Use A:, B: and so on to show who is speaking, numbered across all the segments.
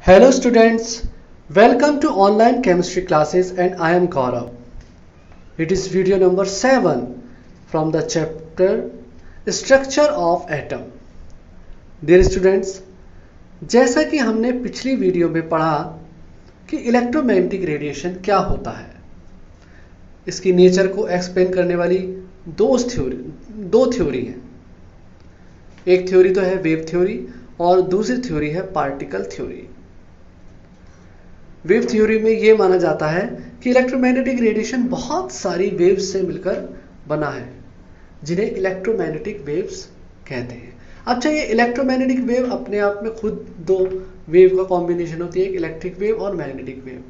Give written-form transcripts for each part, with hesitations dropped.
A: Hello students, welcome to online chemistry classes and I am Gaurav. It is video number 7 from the chapter Structure of Atom. Dear students, जैसा कि हमने पिछली video में पढ़ा कि electromagnetic radiation क्या होता है, इसकी नेचर को एक्सप्लेन करने वाली दो थ्योरी हैं। एक थ्योरी तो है वेव थ्योरी और दूसरी थ्योरी है पार्टिकल थ्योरी। वेव थ्योरी में यह माना जाता है कि इलेक्ट्रोमैग्नेटिक रेडिएशन बहुत सारी वेव्स से मिलकर बना है, जिन्हें इलेक्ट्रोमैग्नेटिक वेव्स कहते हैं। अच्छा, ये इलेक्ट्रोमैग्नेटिक वेव अपने आप में खुद दो वेव का कॉम्बिनेशन होती है, एक इलेक्ट्रिक वेव और मैग्नेटिक वेव।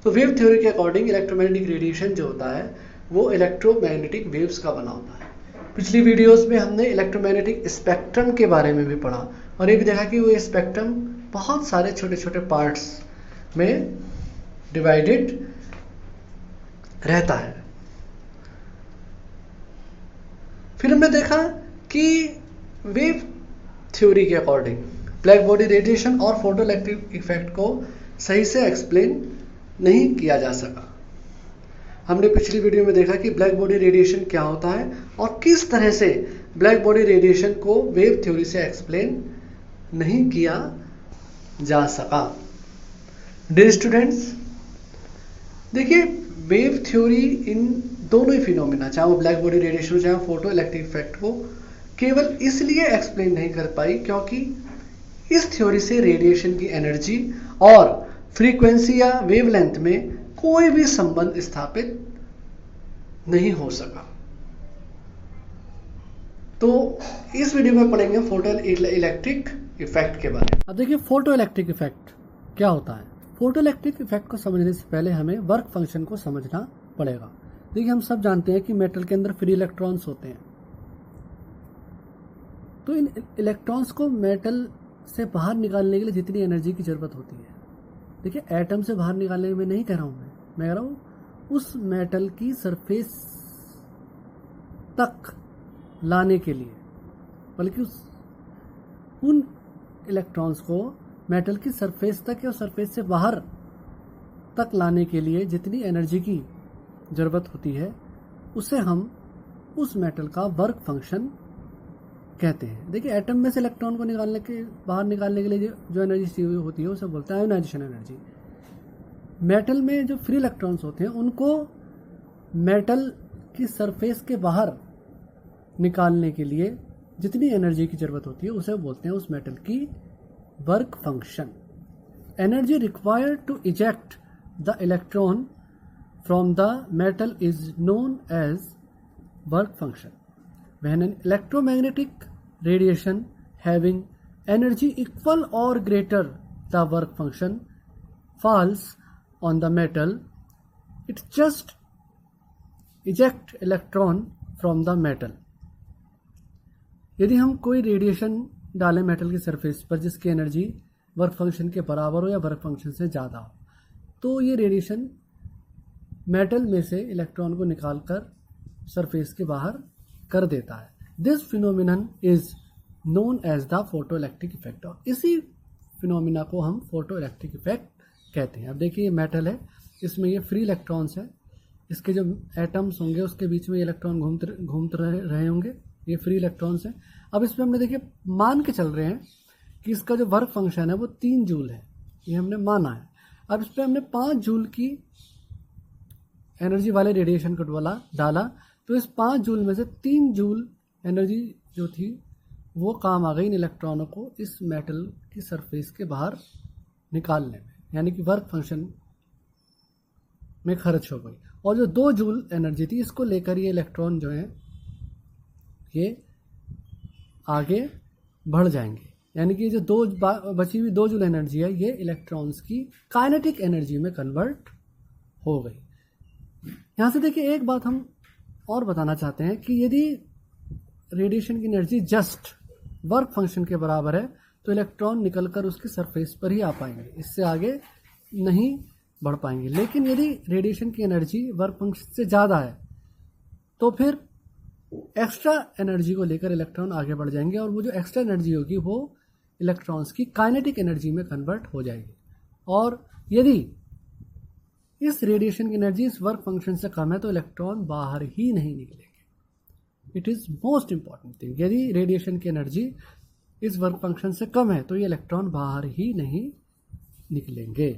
A: तो वेव थ्योरी के अकॉर्डिंग इलेक्ट्रोमैग्नेटिक रेडिएशन जो होता है वो इलेक्ट्रोमैग्नेटिक वेव्स का बना होता है। पिछली वीडियोस में हमने इलेक्ट्रोमैग्नेटिक स्पेक्ट्रम के बारे में भी पढ़ा और ये भी देखा कि वो स्पेक्ट्रम बहुत सारे छोटे छोटे पार्ट्स में डिवाइडेड रहता है। फिर हमने देखा कि वेव थ्योरी के अकॉर्डिंग ब्लैक बॉडी रेडिएशन और फोटोइलेक्ट्रिक इफेक्ट को सही से एक्सप्लेन नहीं किया जा सका। हमने पिछली वीडियो में देखा कि ब्लैक बॉडी रेडिएशन क्या होता है और किस तरह से ब्लैक बॉडी रेडिएशन को वेव थ्योरी से एक्सप्लेन नहीं किया जा सका। डियर स्टूडेंट्स, देखिए वेव थ्योरी इन दोनों ही फिनोमिना, चाहे वो ब्लैक बॉडी रेडिएशन हो चाहे फोटो इलेक्ट्रिक इफेक्ट को, केवल इसलिए एक्सप्लेन नहीं कर पाई क्योंकि इस थ्योरी से रेडिएशन की एनर्जी और फ्रीक्वेंसी या वेवलेंथ में कोई भी संबंध स्थापित नहीं हो सका। तो इस वीडियो में पढ़ेंगे फोटो इलेक्ट्रिक इफेक्ट के बारे में।
B: अब देखिए फोटो इलेक्ट्रिक इफेक्ट क्या होता है। फोटो इलेक्ट्रिक इफेक्ट को समझने से पहले हमें वर्क फंक्शन को समझना पड़ेगा। देखिए हम सब जानते हैं कि मेटल के अंदर फ्री इलेक्ट्रॉन्स होते हैं, तो इन इलेक्ट्रॉन्स को मेटल से बाहर निकालने के लिए जितनी एनर्जी की जरूरत होती है, देखिए एटम से बाहर निकालने में नहीं कह रहा हूं मैं कह रहा हूं उस मेटल की सरफेस तक लाने के लिए, बल्कि उन इलेक्ट्रॉन्स को मेटल की सरफेस तक या सरफेस से बाहर तक लाने के लिए जितनी एनर्जी की ज़रूरत होती है, उसे हम उस मेटल का वर्क फंक्शन कहते हैं। देखिए एटम में से इलेक्ट्रॉन को बाहर निकालने के लिए जो एनर्जी होती है उसे बोलते हैं आयोनाइजेशन एनर्जी। मेटल में जो फ्री इलेक्ट्रॉन्स होते हैं उनको मेटल की सरफेस के बाहर निकालने के लिए जितनी एनर्जी की ज़रूरत होती है उसे बोलते हैं उस मेटल की work function. Energy required to eject the electron from the metal is known as work function. When an electromagnetic radiation having energy equal or greater the work function falls on the metal, it just eject electron from the metal. यदि हम कोई radiation डालें metal की surface पर जिसकी energy work function के बराबर हो या वर्क फंक्शन से ज़्यादा हो, तो ये रेडिएशन मेटल में से इलेक्ट्रॉन को निकालकर सरफेस के बाहर कर देता है। This phenomenon is known as the photo electric effect. और इसी फिनोमिना को हम फोटो इलेक्ट्रिक इफेक्ट कहते हैं। अब देखिए ये मेटल है, इसमें ये फ्री इलेक्ट्रॉन्स है, इसके जो एटम्स होंगे उसके बीच में इलेक्ट्रॉन घूमते रहे होंगे, ये फ्री इलेक्ट्रॉन्स हैं। अब इसमें हमने देखिए मान के चल रहे हैं कि इसका जो वर्क फंक्शन है वो 3 जूल है, ये हमने माना है। अब इस पर हमने 5 जूल की एनर्जी वाले रेडिएशन को डाला, तो इस 5 जूल में से 3 जूल एनर्जी जो थी वो काम आ गई इन इलेक्ट्रॉनों को इस मेटल की सरफेस के बाहर निकालने में, यानी कि वर्क फंक्शन में खर्च हो गई। और जो 2 जूल एनर्जी थी इसको लेकर ये इलेक्ट्रॉन जो हैं ये आगे बढ़ जाएंगे, यानी कि जो बची हुई 2 जूल एनर्जी है ये इलेक्ट्रॉन्स की काइनेटिक एनर्जी में कन्वर्ट हो गई। यहाँ से देखिए एक बात हम और बताना चाहते हैं कि यदि रेडिएशन की एनर्जी जस्ट वर्क फंक्शन के बराबर है तो इलेक्ट्रॉन निकलकर उसकी सरफेस पर ही आ पाएंगे, इससे आगे नहीं बढ़ पाएंगे। लेकिन यदि रेडिएशन की एनर्जी वर्क फंक्शन से ज़्यादा है तो फिर एक्स्ट्रा एनर्जी को लेकर इलेक्ट्रॉन आगे बढ़ जाएंगे और वो जो एक्स्ट्रा एनर्जी होगी वो इलेक्ट्रॉन्स की काइनेटिक एनर्जी में कन्वर्ट हो जाएगी। और यदि इस रेडिएशन की एनर्जी इस वर्क फंक्शन से कम है तो इलेक्ट्रॉन बाहर ही नहीं निकलेंगे। It is most important thing, यदि रेडिएशन की एनर्जी इस वर्क फंक्शन से कम है तो ये इलेक्ट्रॉन बाहर ही नहीं निकलेंगे।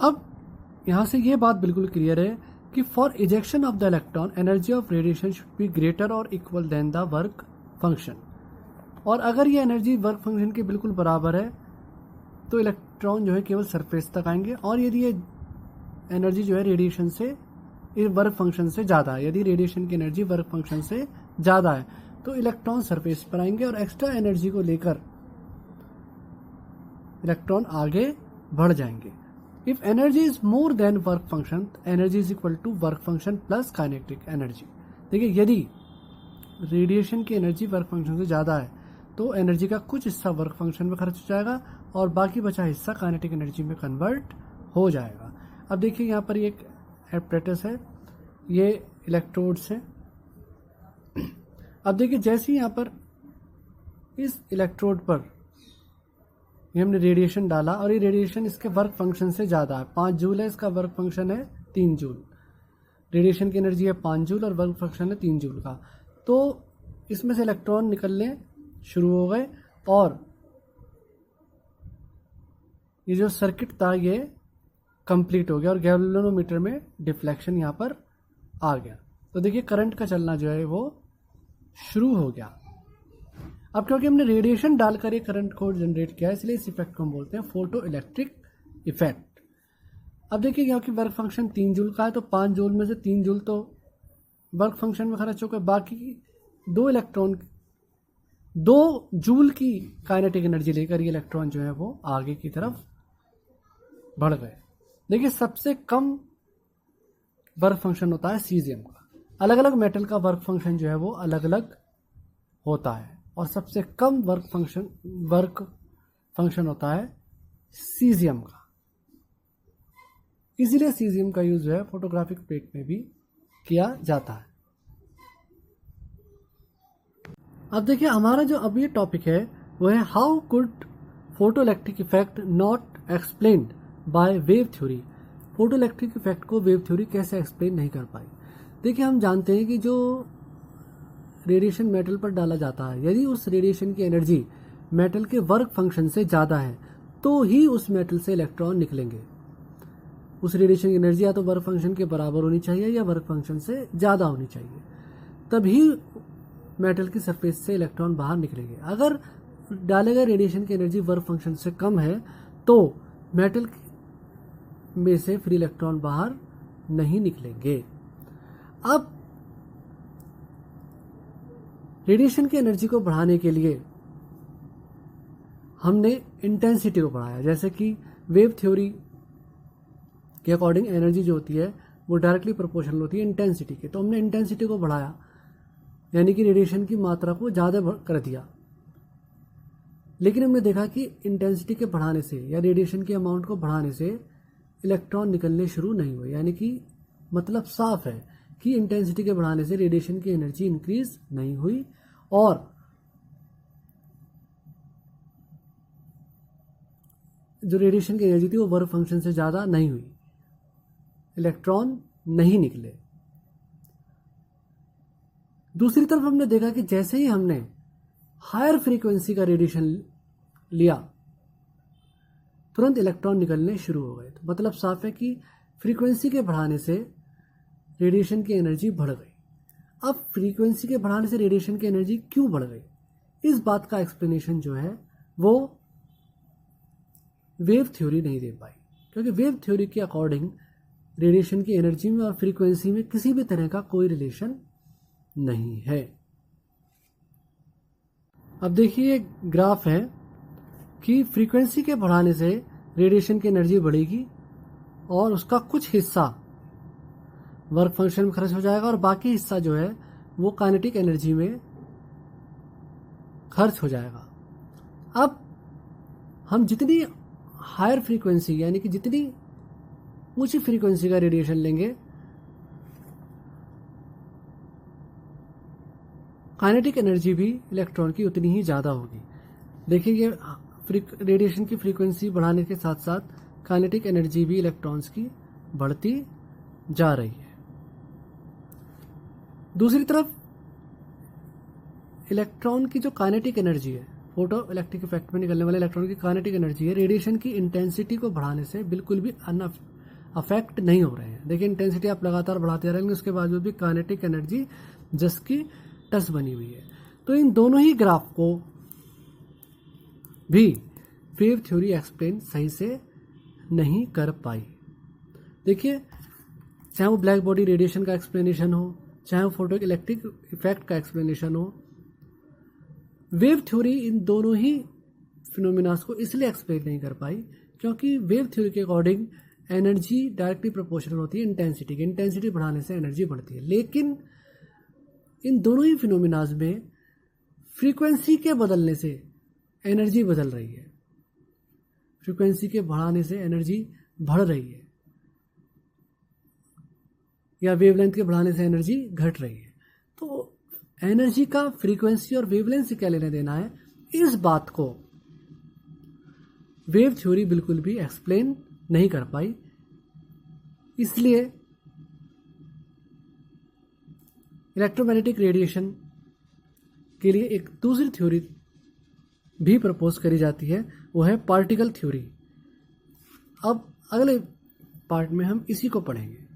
B: अब यहाँ से ये बात बिल्कुल क्लियर है कि for ejection of the electron energy of radiation should be greater or equal than the work function. और अगर ये एनर्जी वर्क फंक्शन के बिल्कुल बराबर है तो इलेक्ट्रॉन जो है केवल सरफेस तक आएंगे। और यदि ये एनर्जी जो है रेडिएशन से वर्क फंक्शन से ज़्यादा है, यदि रेडिएशन की एनर्जी वर्क फंक्शन से ज़्यादा है तो इलेक्ट्रॉन सरफेस पर आएंगे और एक्स्ट्रा एनर्जी को लेकर इलेक्ट्रॉन आगे बढ़ जाएंगे। If energy is more than work function, energy is equal to work function plus kinetic energy. देखिए, यदि रेडिएशन की एनर्जी वर्क फंक्शन से ज़्यादा है तो एनर्जी का कुछ हिस्सा वर्क फंक्शन में खर्च हो जाएगा और बाकी बचा हिस्सा काइनेटिक एनर्जी में कन्वर्ट हो जाएगा। अब देखिए, यहाँ पर एक एपरेटस है, ये इलेक्ट्रोड्स हैं। अब देखिए, जैसे ही यहाँ पर इस इलेक्ट्रोड पर ये हमने रेडिएशन डाला और ये रेडिएशन इसके वर्क फंक्शन से ज़्यादा है, 5 जूल है, इसका वर्क फंक्शन है 3 जूल। रेडिएशन की एनर्जी है 5 जूल और वर्क फंक्शन है 3 जूल का। तो इसमें से इलेक्ट्रॉन निकलने शुरू हो गए और ये जो सर्किट था ये कंप्लीट हो गया और गैल्वेनोमीटर में डिफ्लेक्शन यहाँ पर आ गया। तो देखिए, करंट का चलना जो है वो शुरू हो गया। अब क्योंकि हमने रेडिएशन डालकर ये करंट को जनरेट किया इसलिए इस इफेक्ट को हम बोलते हैं फोटो इलेक्ट्रिक इफेक्ट। अब देखिए, क्योंकि वर्क फंक्शन 3 जूल का है तो 5 जूल में से 3 जूल तो वर्क फंक्शन में खर्च हो गए, बाकी 2 इलेक्ट्रॉन 2 जूल की काइनेटिक एनर्जी लेकर ये इलेक्ट्रॉन जो है वो आगे की तरफ बढ़ गए। देखिए, सबसे कम वर्क फंक्शन होता है सीजियम का। अलग अलग मेटल का वर्क फंक्शन जो है वो अलग अलग होता है और सबसे कम वर्क फंक्शन होता है सीजियम का। इसीलिए सीजियम का यूज जो है फोटोग्राफिक प्लेट में भी किया जाता है। अब देखिए, हमारा जो अब ये टॉपिक है वो है how could photo electric effect not explained by wave theory. Photo electric effect को वेव थ्योरी कैसे एक्सप्लेन नहीं कर पाई। देखिए, हम जानते हैं कि जो रेडिएशन मेटल पर डाला जाता है, यदि उस रेडिएशन की एनर्जी मेटल के वर्क फंक्शन से ज़्यादा है तो ही उस मेटल से इलेक्ट्रॉन निकलेंगे। उस रेडिएशन की एनर्जी या तो वर्क फंक्शन के बराबर होनी चाहिए या वर्क फंक्शन से ज़्यादा होनी चाहिए, तभी मेटल की सरफेस से इलेक्ट्रॉन बाहर निकलेंगे। अगर डाले गए रेडिएशन की एनर्जी वर्क फंक्शन से कम है तो मेटल में से फ्री इलेक्ट्रॉन बाहर नहीं निकलेंगे। अब रेडिएशन की एनर्जी को बढ़ाने के लिए हमने इंटेंसिटी को बढ़ाया। जैसे कि वेव थ्योरी के अकॉर्डिंग एनर्जी जो होती है वो डायरेक्टली प्रोपोर्शनल होती है इंटेंसिटी के, तो हमने इंटेंसिटी को बढ़ाया, यानी कि रेडिएशन की मात्रा को ज़्यादा कर दिया। लेकिन हमने देखा कि इंटेंसिटी के बढ़ाने से या रेडिएशन के अमाउंट को बढ़ाने से इलेक्ट्रॉन निकलने शुरू नहीं हुए। यानी कि मतलब साफ है कि इंटेंसिटी के बढ़ाने से रेडिएशन की एनर्जी इंक्रीज नहीं हुई और जो रेडिएशन की एनर्जी थी वो वर्क फंक्शन से ज़्यादा नहीं हुई, इलेक्ट्रॉन नहीं निकले। दूसरी तरफ हमने देखा कि जैसे ही हमने हायर फ्रीक्वेंसी का रेडिएशन लिया तुरंत इलेक्ट्रॉन निकलने शुरू हो गए। तो मतलब साफ है कि फ्रीक्वेंसी के बढ़ाने से रेडिएशन की एनर्जी बढ़ गई। अब फ्रीक्वेंसी के बढ़ाने से रेडिएशन की एनर्जी क्यों बढ़ गई, इस बात का एक्सप्लेनेशन जो है वो वेव थ्योरी नहीं दे पाई, क्योंकि वेव थ्योरी के अकॉर्डिंग रेडिएशन की एनर्जी में और फ्रीक्वेंसी में किसी भी तरह का कोई रिलेशन नहीं है। अब देखिए, ग्राफ है कि फ्रीक्वेंसी के बढ़ाने से रेडिएशन की एनर्जी बढ़ेगी और उसका कुछ हिस्सा वर्क फंक्शन में खर्च हो जाएगा और बाकी हिस्सा जो है वो काइनेटिक एनर्जी में खर्च हो जाएगा। अब हम जितनी हायर फ्रीक्वेंसी यानी कि जितनी ऊंची फ्रीक्वेंसी का रेडिएशन लेंगे काइनेटिक एनर्जी भी इलेक्ट्रॉन की उतनी ही ज़्यादा होगी। देखिए ये रेडिएशन की फ्रीक्वेंसी बढ़ाने के साथ साथ काइनेटिक एनर्जी भी इलेक्ट्रॉन्स की बढ़ती जा रही है। दूसरी तरफ इलेक्ट्रॉन की जो काइनेटिक एनर्जी है, फोटो इलेक्ट्रिक इफेक्ट में निकलने वाले इलेक्ट्रॉन की काइनेटिक एनर्जी है, रेडिएशन की इंटेंसिटी को बढ़ाने से बिल्कुल भी अफेक्ट नहीं हो रहे हैं। देखिए इंटेंसिटी आप लगातार बढ़ाते रहेंगे, उसके बावजूद भी काइनेटिक एनर्जी जिसकी टस बनी हुई है। तो इन दोनों ही ग्राफ को भी वेव थ्योरी एक्सप्लेन सही से नहीं कर पाई। देखिए चाहे वो ब्लैक बॉडी रेडिएशन का एक्सप्लेनेशन हो, चाहे वो फोटो इलेक्ट्रिक इफेक्ट का एक्सप्लेनेशन हो, वेव थ्योरी इन दोनों ही फिनोमिनास को इसलिए एक्सप्लेन नहीं कर पाई क्योंकि वेव थ्योरी के अकॉर्डिंग एनर्जी डायरेक्टली प्रोपोर्शनल होती है इंटेंसिटी की। इंटेंसिटी बढ़ाने से एनर्जी बढ़ती है, लेकिन इन दोनों ही फिनोमिनास में फ्रीक्वेंसी के बदलने से एनर्जी बदल रही है, फ्रीक्वेंसी के बढ़ाने से एनर्जी बढ़ रही है, या वेवलेंथ के बढ़ाने से एनर्जी घट रही है। तो एनर्जी का फ्रीक्वेंसी और वेवलेंथ से क्या लेना देना है, इस बात को वेव थ्योरी बिल्कुल भी एक्सप्लेन नहीं कर पाई। इसलिए इलेक्ट्रोमैग्नेटिक रेडिएशन के लिए एक दूसरी थ्योरी भी प्रपोज करी जाती है, वो है पार्टिकल थ्योरी। अब अगले पार्ट में हम इसी को पढ़ेंगे।